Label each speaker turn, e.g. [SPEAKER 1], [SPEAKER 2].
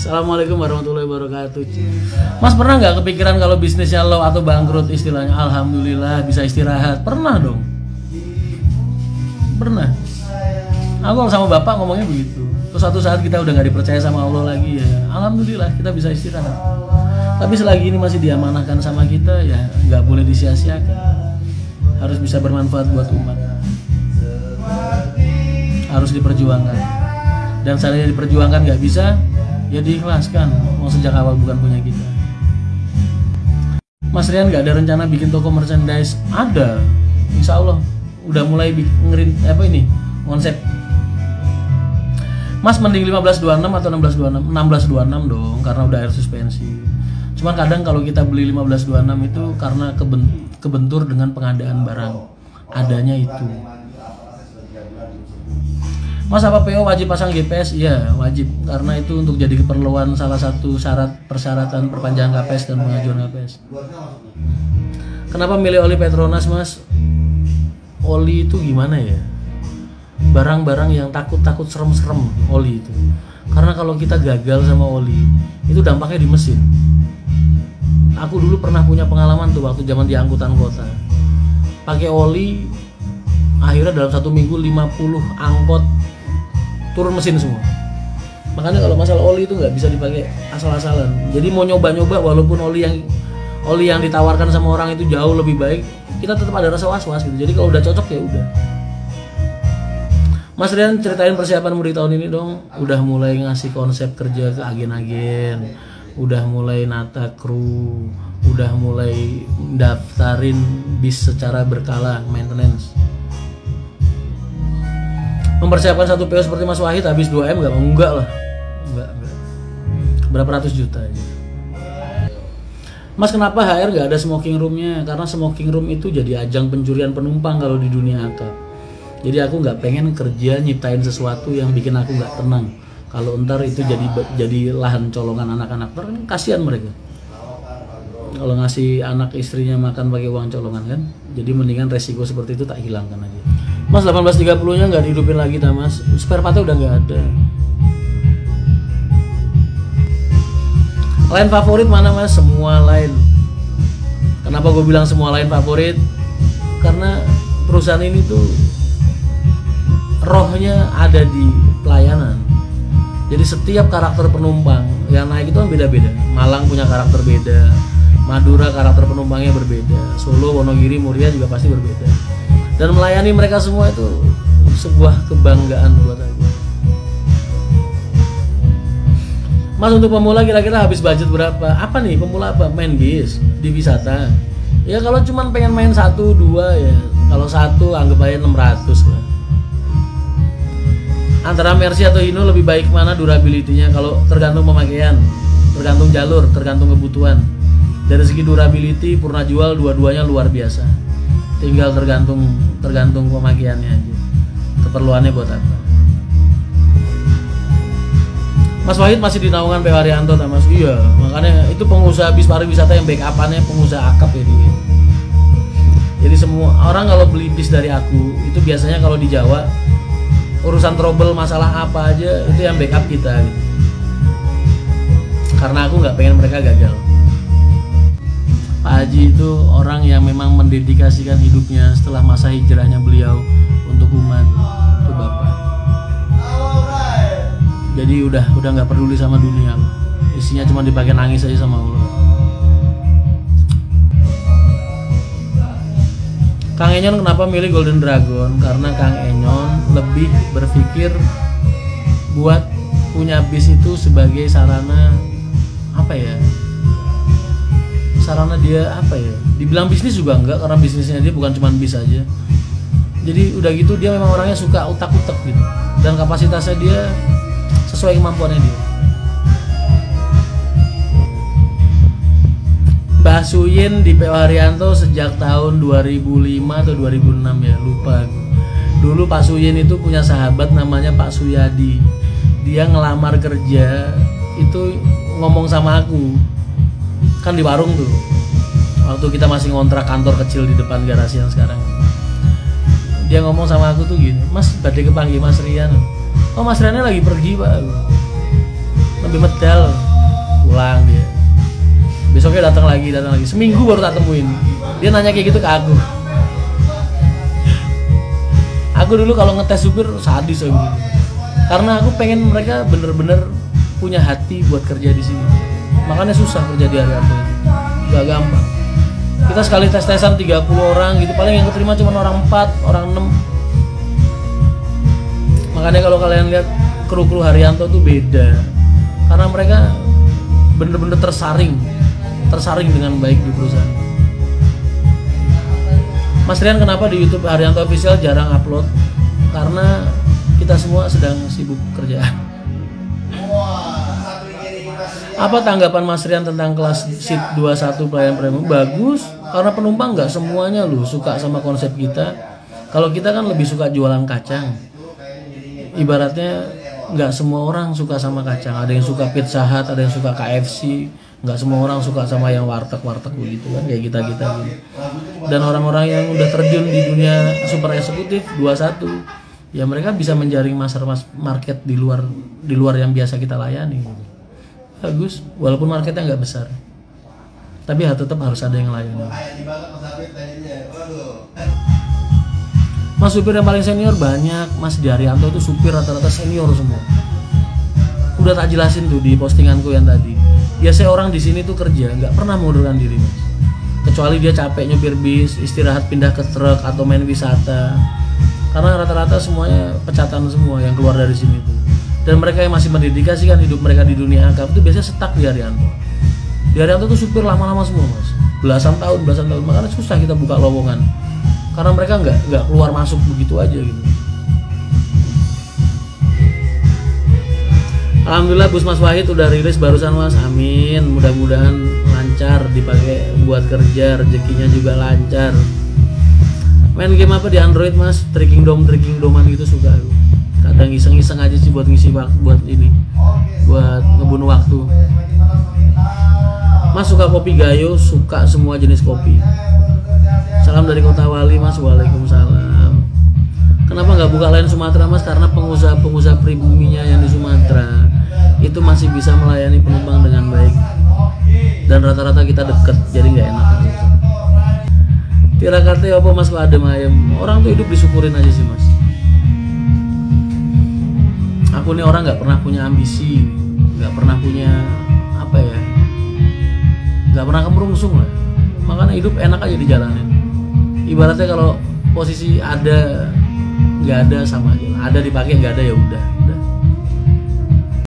[SPEAKER 1] Assalamualaikum warahmatullahi wabarakatuh. Mas pernah nggak kepikiran kalau bisnisnya low atau bangkrut istilahnya? Alhamdulillah bisa istirahat. Pernah dong. Pernah. Aku sama bapak ngomongnya begitu. Terus suatu saat kita udah nggak dipercaya sama Allah lagi ya. Alhamdulillah kita bisa istirahat. Tapi selagi ini masih diamanahkan sama kita ya nggak boleh disia-siakan. Harus bisa bermanfaat buat umat. Harus diperjuangkan. Dan seandainya diperjuangkan nggak bisa, ya diikhlaskan. Mau sejak awal bukan punya kita. Mas Rian nggak ada rencana bikin toko merchandise? Ada, insya Allah. Udah mulai konsep. Mas mending 1526 atau 1626? 1626 dong, karena udah air suspensi. Cuman kadang kalau kita beli 1526 itu karena kebentur dengan pengadaan barang. Adanya itu. Mas, apa PO wajib pasang GPS? Iya, wajib. Karena itu untuk jadi keperluan salah satu persyaratan perpanjangan KPS dan pengajuan KPS. Kenapa milih oli Petronas, Mas? Oli itu gimana ya? Barang-barang yang takut serem-serem oli itu. Karena kalau kita gagal sama oli, itu dampaknya di mesin. Aku dulu pernah punya pengalaman tuh waktu zaman di angkutan kota. Pakai oli, akhirnya dalam 1 minggu 50 angkot turun mesin semua. Makanya kalau masalah oli itu nggak bisa dipakai asal-asalan. Jadi mau nyoba-nyoba walaupun oli yang ditawarkan sama orang itu jauh lebih baik, kita tetap ada rasa was-was gitu. Jadi kalau udah cocok ya udah. Mas Rian, ceritain persiapan mudik tahun ini dong. Udah mulai ngasih konsep kerja ke agen-agen, udah mulai nata kru, udah mulai daftarin bis secara berkala maintenance. Mempersiapkan satu PO seperti Mas Wahid habis 2M nggak? Enggak lah, enggak. Berapa ratus juta aja. Mas, kenapa HR nggak ada smoking roomnya? Karena smoking room itu jadi ajang pencurian penumpang kalau di dunia akap. Jadi aku nggak pengen kerja nyiptain sesuatu yang bikin aku nggak tenang. Kalau ntar itu jadi lahan colongan anak-anak, kasihan mereka. Kalau ngasih anak istrinya makan pakai uang colongan kan, jadi mendingan resiko seperti itu tak hilangkan aja. Mas, 1830-nya nggak dihidupin lagi ta Mas? Spare partnya udah nggak ada. Line favorit mana Mas? Semua line. Kenapa gue bilang semua line favorit? Karena perusahaan ini tuh rohnya ada di pelayanan. Jadi setiap karakter penumpang yang naik itu kan beda-beda. Malang punya karakter beda, Madura karakter penumpangnya berbeda, Solo, Wonogiri, Muria juga pasti berbeda. Dan melayani mereka semua itu sebuah kebanggaan buat aku. Mas, untuk pemula kira-kira habis budget berapa? Apa nih pemula apa? Main bis di wisata. Ya kalau cuma pengen main 1-2 ya, kalau 1 anggap aja 600 lah. Antara Mercy atau Hino lebih baik mana durability-nya? Kalau tergantung pemakaian, tergantung jalur, tergantung kebutuhan. Dari segi durability, purna jual dua-duanya luar biasa. Tinggal tergantung pemakaiannya aja. Keperluannya buat apa? Mas Wahid masih di naungan PO Haryanto tak Mas? Iya, makanya itu pengusaha bis pariwisata yang backup-annya pengusaha akap ya dia. Jadi semua orang kalau beli bis dari aku itu biasanya kalau di Jawa urusan trouble masalah apa aja itu yang backup kita gitu. Karena aku nggak pengen mereka gagal. Pak Haji itu orang yang memang mendedikasikan hidupnya setelah masa hijrahnya beliau untuk umat. Itu Bapak. Jadi udah nggak peduli sama dunia. Isinya cuma dipakai nangis aja sama Allah. Kang Enyon kenapa milih Golden Dragon? Karena Kang Enyon lebih berpikir buat punya bis itu sebagai sarana sarana dia dibilang bisnis juga enggak, karena bisnisnya dia bukan cuma bis aja. Jadi udah gitu dia memang orangnya suka utak-utak gitu, dan kapasitasnya dia sesuai kemampuannya dia. Mbah Suyin di PO Haryanto sejak tahun 2005 atau 2006 ya, lupa. Dulu Pak Suyin itu punya sahabat namanya Pak Suyadi. Dia ngelamar kerja itu ngomong sama aku. Kan di warung tuh. Waktu kita masih ngontrak kantor kecil di depan garasi yang sekarang. Dia ngomong sama aku tuh gini, "Mas, badai kepanggil Mas Rian." "Oh, Mas Riannya lagi pergi, Pak." Lebih lebih medal, pulang dia. Besoknya datang lagi, seminggu baru tak temuin. Dia nanya kayak gitu ke aku. Aku dulu kalau ngetes supir sadis gitu. Karena aku pengen mereka bener-bener punya hati buat kerja di sini. Makanya susah kerja di Haryanto ini. Gak gampang. Kita sekali tes-tesan 30 orang gitu, paling yang keterima cuma orang 4, orang 6. Makanya kalau kalian lihat kru-kru Haryanto tuh beda. Karena mereka bener-bener tersaring dengan baik di perusahaan. Mas Rian, kenapa di YouTube Haryanto Official jarang upload? Karena kita semua sedang sibuk kerjaan. Apa tanggapan Mas Rian tentang kelas seat 21 pelayan premium? Bagus, karena penumpang nggak semuanya loh suka sama konsep kita. Kalau kita kan lebih suka jualan kacang. Ibaratnya nggak semua orang suka sama kacang. Ada yang suka Pizza Hut, ada yang suka KFC. Nggak semua orang suka sama yang warteg begitu kan, kayak kita gitu. Dan orang-orang yang udah terjun di dunia super eksekutif 21, ya mereka bisa menjaring market di luar yang biasa kita layani. Bagus, walaupun marketnya nggak besar, tapi tetap harus ada yang layani. Mas, supir yang paling senior banyak. Mas, di Haryanto itu supir rata-rata senior semua. Udah tak jelasin tuh di postinganku yang tadi. Biasanya orang di sini tuh kerja nggak pernah mengundurkan diri, Mas. Kecuali dia capek nyopir bis, istirahat pindah ke truk atau main wisata. Karena rata-rata semuanya pecatan semua yang keluar dari sini tuh. Dan mereka yang masih mendedikasikan hidup mereka di dunia akap itu biasanya stuck di Haryanto. Di Haryanto tuh supir lama-lama semua, Mas. Belasan tahun. Makanya susah kita buka lowongan. Karena mereka nggak keluar masuk begitu aja gitu. Alhamdulillah bus Mas Wahid udah rilis barusan, Mas. Amin. Mudah-mudahan lancar dipakai buat kerja, rezekinya juga lancar. Main game apa di Android, Mas? Tricking doman gitu suka aku. Kadang iseng-iseng aja sih buat ngisi waktu, buat ngebunuh waktu. Mas suka kopi Gayo, suka semua jenis kopi. Salam dari Kota Wali, Mas. Waalaikumsalam. Kenapa nggak buka lain Sumatera, Mas? Karena pengusaha pribuminya yang di Sumatera itu masih bisa melayani penumpang dengan baik. Dan rata-rata kita deket, jadi nggak enak. Tirakate apa, Mas, kok adem ayem? Orang tuh hidup disyukurin aja sih, Mas. Aku nih orang nggak pernah punya ambisi, nggak pernah punya apa ya, nggak pernah kemerungsung lah. Makanya hidup enak aja dijalanin. Ibaratnya kalau posisi ada nggak ada sama aja, ada dipakai nggak ada ya udah.